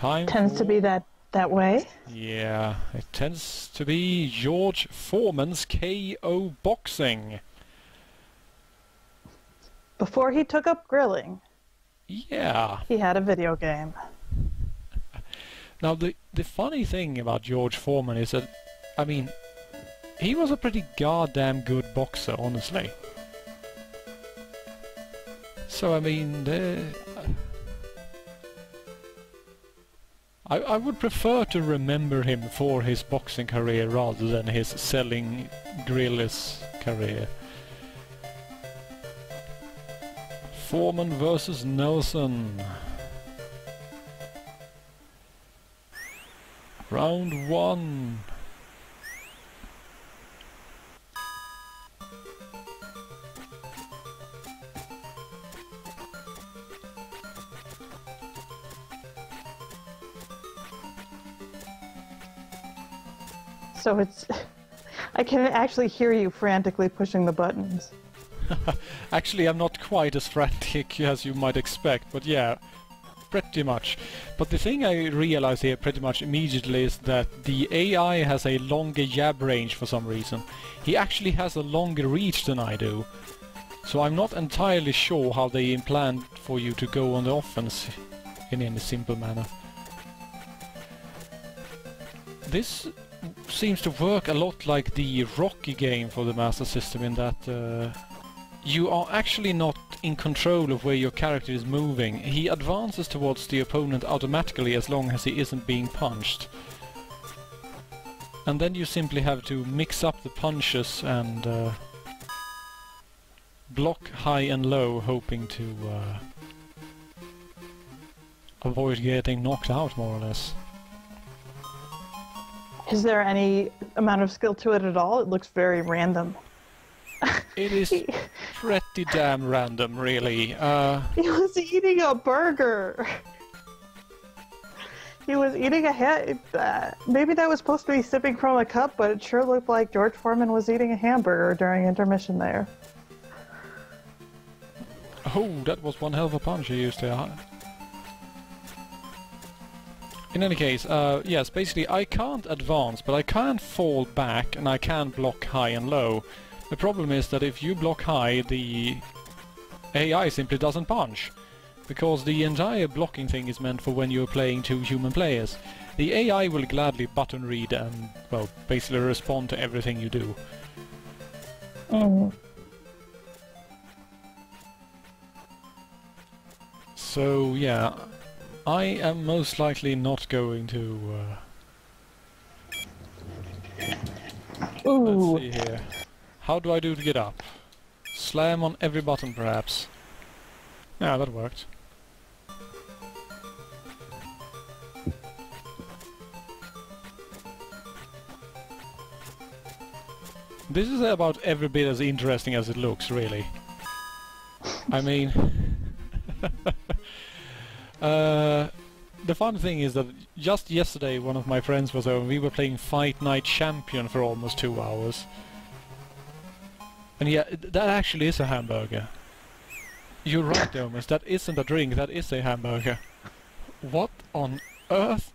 Time Tends for... to be that way. Yeah, it tends to be George Foreman's KO boxing. Before he took up grilling, Yeah. he had a video game. Now, the funny thing about George Foreman is that, I mean, he was a pretty goddamn good boxer, honestly. So, I mean, I would prefer to remember him for his boxing career rather than his selling grills career. Foreman versus Nelson. Round 1. So it's... I can actually hear you frantically pushing the buttons. Actually, I'm not quite as frantic as you might expect, but yeah, pretty much. But the thing I realize here pretty much immediately is that the AI has a longer jab range for some reason. He actually has a longer reach than I do. So I'm not entirely sure how they plan for you to go on the offense in any simple manner. This seems to work a lot like the Rocky game for the Master System in that you are actually not in control of where your character is moving. He advances towards the opponent automatically as long as he isn't being punched. And then you simply have to mix up the punches and block high and low, hoping to avoid getting knocked out, more or less. Is there any amount of skill to it at all? It looks very random. It is pretty damn random, really. He was eating a burger. He was eating a maybe that was supposed to be sipping from a cup, but it sure looked like George Foreman was eating a hamburger during intermission there. Oh, that was one hell of a punch he used there. In any case, yes, basically I can't advance, but I can fall back and I can block high and low. The problem is that if you block high, the AI simply doesn't punch. Because the entire blocking thing is meant for when you're playing two human players. The AI will gladly button read and, well, basically respond to everything you do. So, yeah, I am most likely not going to... Ooh. Let's see here. How do I do to get up? Slam on every button, perhaps. Yeah, that worked. This is about every bit as interesting as it looks, really. I mean... the fun thing is that just yesterday one of my friends was over and we were playing Fight Night Champion for almost 2 hours. And yeah, that actually is a hamburger. You're right, Domus, that isn't a drink, that is a hamburger. What on earth?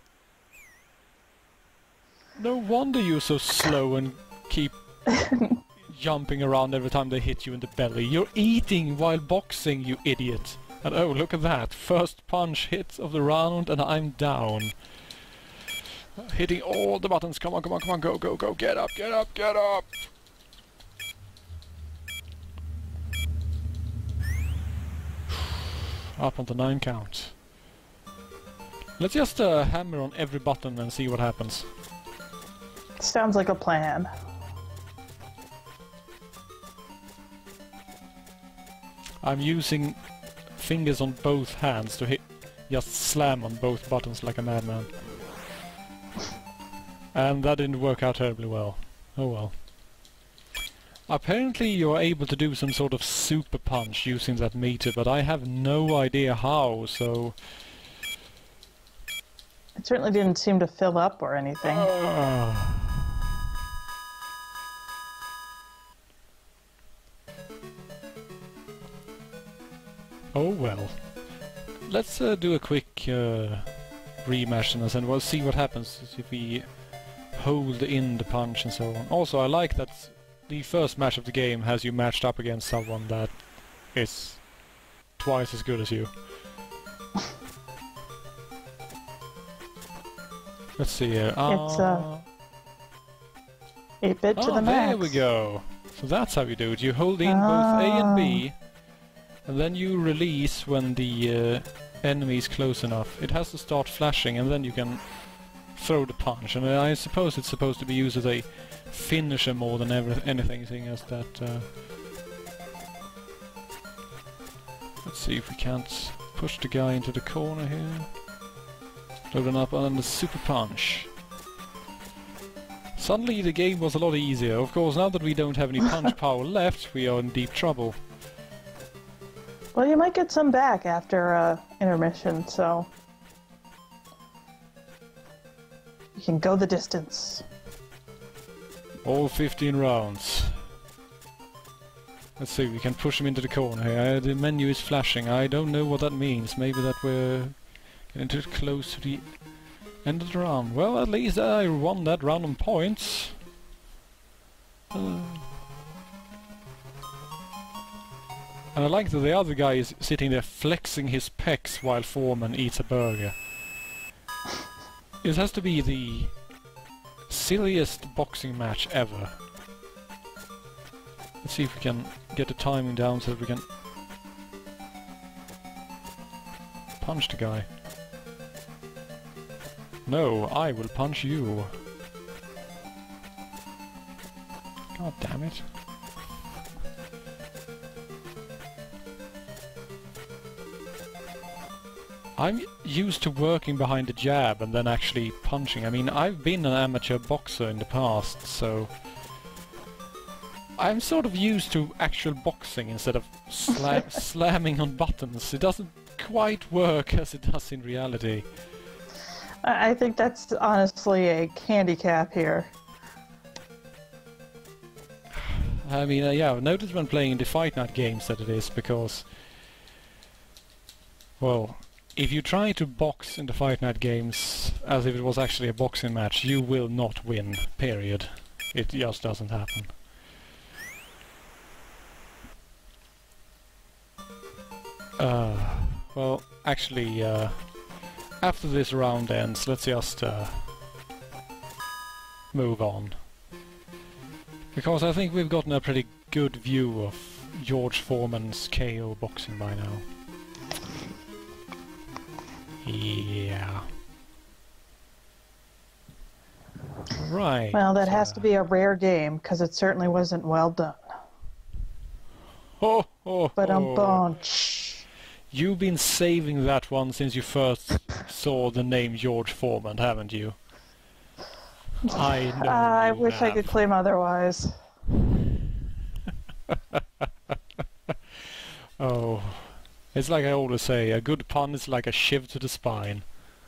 No wonder you're so slow and keep jumping around every time they hit you in the belly. You're eating while boxing, you idiot. And oh, look at that. First punch hit of the round and I'm down. Hitting all the buttons. Come on, come on, come on. Go, go, go. Get up, get up, get up. Up on the 9 count. Let's just hammer on every button and see what happens. Sounds like a plan. I'm using fingers on both hands to hit, just slam on both buttons like a madman. And that didn't work out terribly well. Oh well. Apparently you're able to do some sort of super punch using that meter, but I have no idea how, so... It certainly didn't seem to fill up or anything. Oh well. Let's do a quick rematch in a sense. We'll see what happens if we hold in the punch and so on. Also, I like that the first match of the game has you matched up against someone that is twice as good as you. Let's see here. It's 8-bit to the max. There we go. So that's how you do it. You hold in both A and B, and then you release when the enemy is close enough. It has to start flashing, and then you can throw the punch. And I suppose it's supposed to be used as a finisher more than anything, seeing as that... Let's see if we can't push the guy into the corner here. Loading up on the super punch. Suddenly the game was a lot easier. Of course, now that we don't have any punch power left, we are in deep trouble. Well, you might get some back after intermission, so... You can go the distance. All 15 rounds. Let's see, we can push him into the corner here. The menu is flashing. I don't know what that means. Maybe that we're getting too close to the end of the round. Well, at least I won that round on points. And I like that the other guy is sitting there flexing his pecs while Foreman eats a burger. It has to be the silliest boxing match ever. Let's see if we can get the timing down so that we can punch the guy. No, I will punch you. God damn it. I'm used to working behind the jab and then actually punching. I mean, I've been an amateur boxer in the past, so... I'm sort of used to actual boxing instead of slamming on buttons. It doesn't quite work as it does in reality. I think that's honestly a handicap here. I mean, yeah, I've noticed when playing the Fight Night games that it is, because... Well, if you try to box in the Fight Night games as if it was actually a boxing match, you will not win, period. It just doesn't happen. Well, actually, after this round ends, let's just move on. Because I think we've gotten a pretty good view of George Foreman's KO boxing by now. Yeah. Right. Well, that has to be a rare game, because it certainly wasn't well done. Ho ho ho! But You've been saving that one since you first saw the name George Foreman, haven't you? I know I wish I could claim otherwise. Oh, it's like I always say, a good pun is like a shiv to the spine.